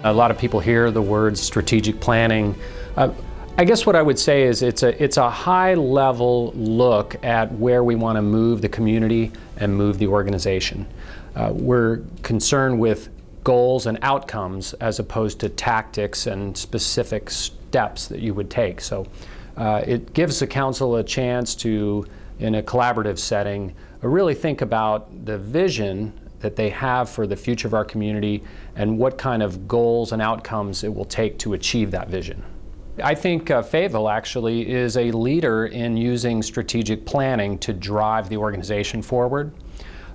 A lot of people hear the words strategic planning. I guess what I would say is it's a high-level look at where we want to move the community and move the organization. We're concerned with goals and outcomes as opposed to tactics and specific steps that you would take. So it gives the council a chance to, in a collaborative setting, really think about the vision that they have for the future of our community and what kind of goals and outcomes it will take to achieve that vision. I think Fayetteville actually is a leader in using strategic planning to drive the organization forward.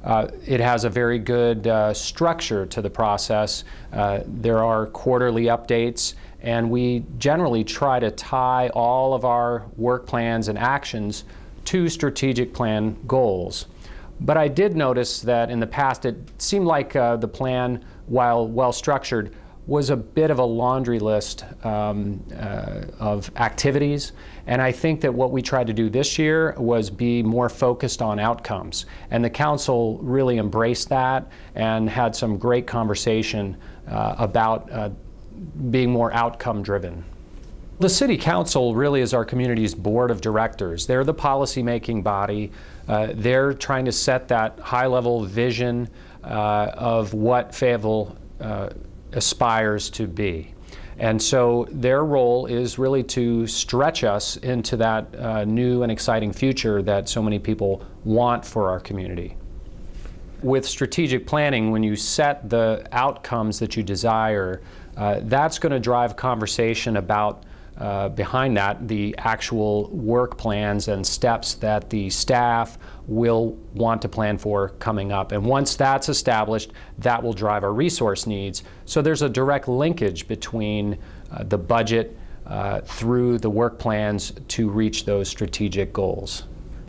It has a very good structure to the process. There are quarterly updates, and we generally try to tie all of our work plans and actions to strategic plan goals. But I did notice that in the past it seemed like the plan, while well structured, was a bit of a laundry list of activities. And I think that what we tried to do this year was be more focused on outcomes. And the council really embraced that and had some great conversation about being more outcome driven. The City Council really is our community's board of directors. They're the policy-making body. They're trying to set that high-level vision of what Fayetteville aspires to be. And so their role is really to stretch us into that new and exciting future that so many people want for our community. With strategic planning, when you set the outcomes that you desire, that's going to drive conversation about behind that, the actual work plans and steps that the staff will want to plan for coming up. And once that's established, that will drive our resource needs. So there's a direct linkage between the budget through the work plans to reach those strategic goals.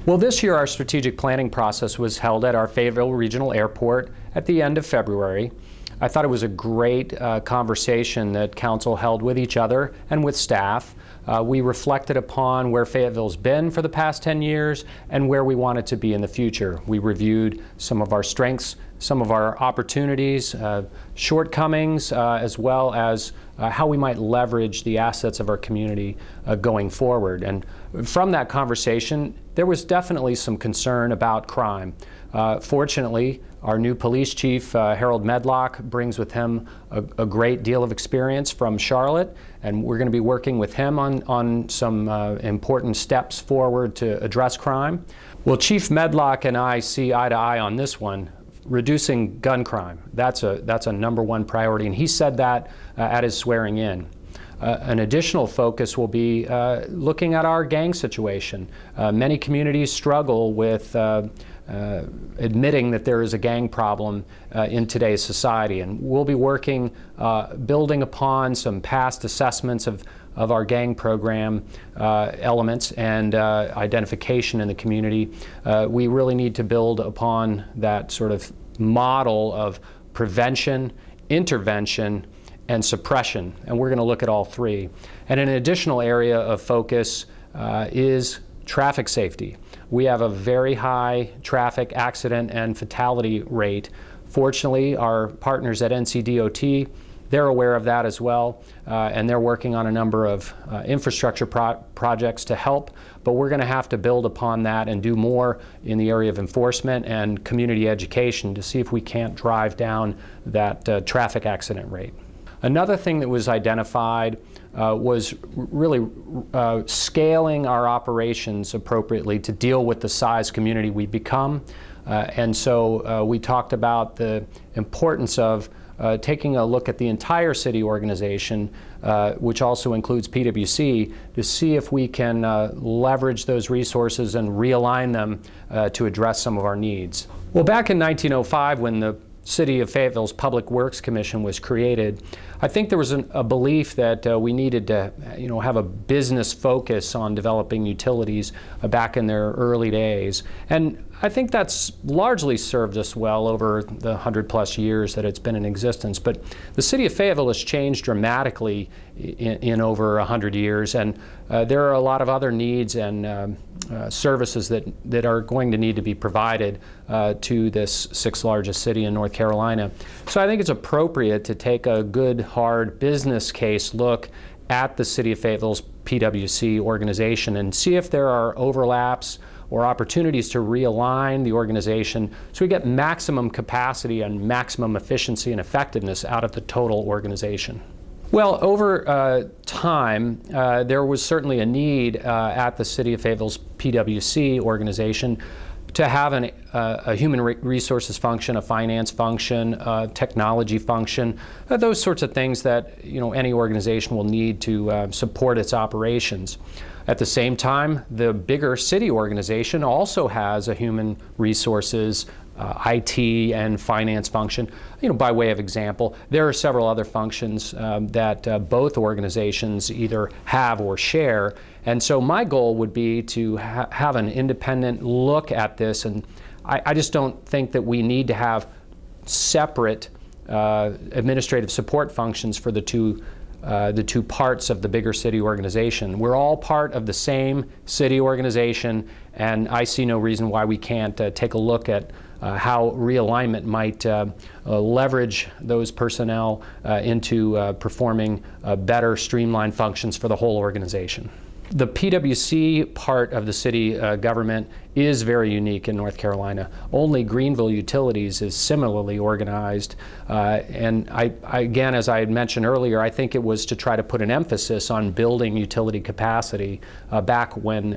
Well, this year our strategic planning process was held at our Fayetteville Regional Airport at the end of February. I thought it was a great conversation that council held with each other and with staff. We reflected upon where Fayetteville's been for the past 10 years and where we want it to be in the future. We reviewed some of our strengths, some of our opportunities, shortcomings, as well as how we might leverage the assets of our community going forward. And from that conversation, there was definitely some concern about crime. Fortunately, our new police chief, Harold Medlock, brings with him a great deal of experience from Charlotte, and we're going to be working with him on some important steps forward to address crime. Well, Chief Medlock and I see eye to eye on this one. Reducing gun crime, that's a #1 priority, and he said that at his swearing in. An additional focus will be looking at our gang situation. Many communities struggle with admitting that there is a gang problem in today's society, and we'll be working, building upon some past assessments of our gang program elements and identification in the community. We really need to build upon that sort of model of prevention, intervention, and suppression, and we're going to look at all three. And an additional area of focus is traffic safety. We have a very high traffic accident and fatality rate. Fortunately, our partners at NCDOT, they're aware of that as well, and they're working on a number of infrastructure projects to help, but we're going to have to build upon that and do more in the area of enforcement and community education to see if we can't drive down that traffic accident rate. Another thing that was identified was really scaling our operations appropriately to deal with the size community we become. And so we talked about the importance of taking a look at the entire city organization, which also includes PwC, to see if we can leverage those resources and realign them to address some of our needs. Well, back in 1905, when the City of Fayetteville's Public Works Commission was created, I think there was a belief that we needed to, have a business focus on developing utilities back in their early days. And I think that's largely served us well over the 100+ years that it's been in existence. But the City of Fayetteville has changed dramatically in over 100 years, and there are a lot of other needs and services that are going to need to be provided to this 6th largest city in North Carolina. So I think it's appropriate to take a good, hard business case look at the City of Fayetteville's PwC organization and see if there are overlaps or opportunities to realign the organization so we get maximum capacity and maximum efficiency and effectiveness out of the total organization. Well, over time, there was certainly a need at the City of Fayetteville's PwC organization to have a human resources function, a finance function, a technology function, those sorts of things that any organization will need to support its operations. At the same time, the bigger city organization also has a human resources, IT, and finance function. By way of example, there are several other functions that both organizations either have or share. And so my goal would be to have an independent look at this. And I just don't think that we need to have separate administrative support functions for the two parts of the bigger city organization. We're all part of the same city organization, and I see no reason why we can't take a look at how realignment might leverage those personnel into performing better streamlined functions for the whole organization. The PwC part of the city government is very unique in North Carolina. Only Greenville Utilities is similarly organized. And again, as I had mentioned earlier, I think it was to try to put an emphasis on building utility capacity back when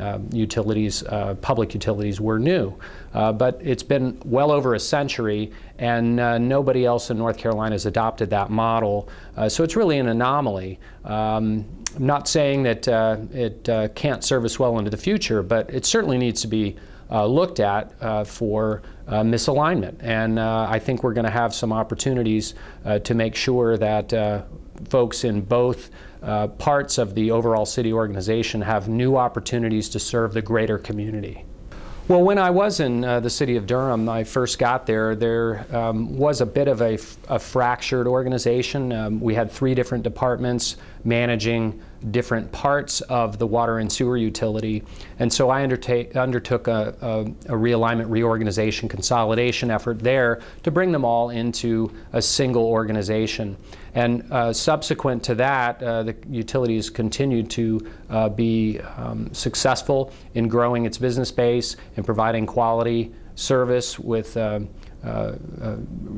public utilities were new. But it's been well over a century, and nobody else in North Carolina has adopted that model. So it's really an anomaly. I'm not saying that it can't serve us well into the future, but it certainly needs to be looked at for misalignment. And I think we're going to have some opportunities to make sure that folks in both parts of the overall city organization have new opportunities to serve the greater community. Well, when I was in the city of Durham, I first got there, was a bit of a fractured organization. We had 3 different departments managing different parts of the water and sewer utility. And so I undertook a realignment, reorganization, consolidation effort there to bring them all into a single organization. And subsequent to that, the utilities continued to be successful in growing its business base and providing quality service with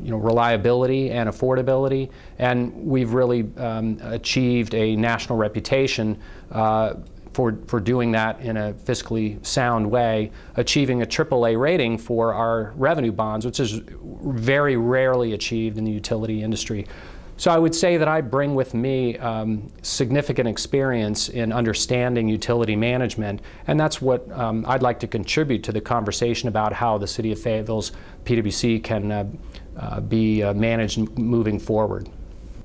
reliability and affordability. And we've really achieved a national reputation for doing that in a fiscally sound way, achieving a AAA rating for our revenue bonds, which is very rarely achieved in the utility industry. So I would say that I bring with me significant experience in understanding utility management, and that's what I'd like to contribute to the conversation about how the City of Fayetteville's PwC can be managed moving forward.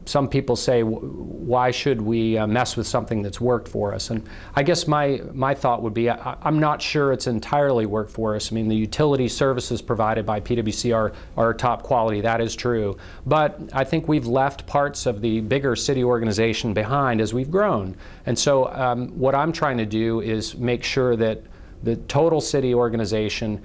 Some people say, why should we mess with something that's worked for us? And I guess my thought would be, I'm not sure it's entirely worked for us. I mean, the utility services provided by PwC are top quality, that is true. But I think we've left parts of the bigger city organization behind as we've grown. And so what I'm trying to do is make sure that the total city organization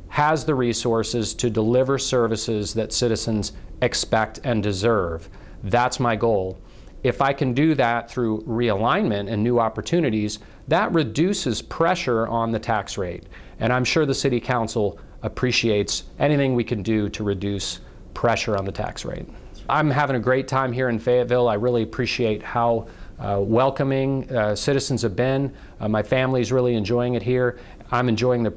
has the resources to deliver services that citizens expect and deserve. That's my goal. If I can do that through realignment and new opportunities, that reduces pressure on the tax rate. And I'm sure the City Council appreciates anything we can do to reduce pressure on the tax rate. I'm having a great time here in Fayetteville. I really appreciate how welcoming citizens have been. My family's really enjoying it here. I'm enjoying the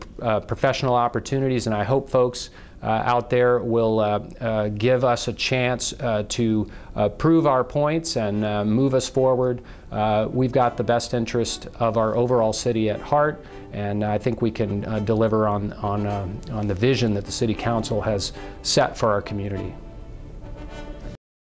professional opportunities, and I hope folks out there will give us a chance to prove our points and move us forward. We've got the best interest of our overall city at heart, and I think we can deliver on the vision that the City Council has set for our community.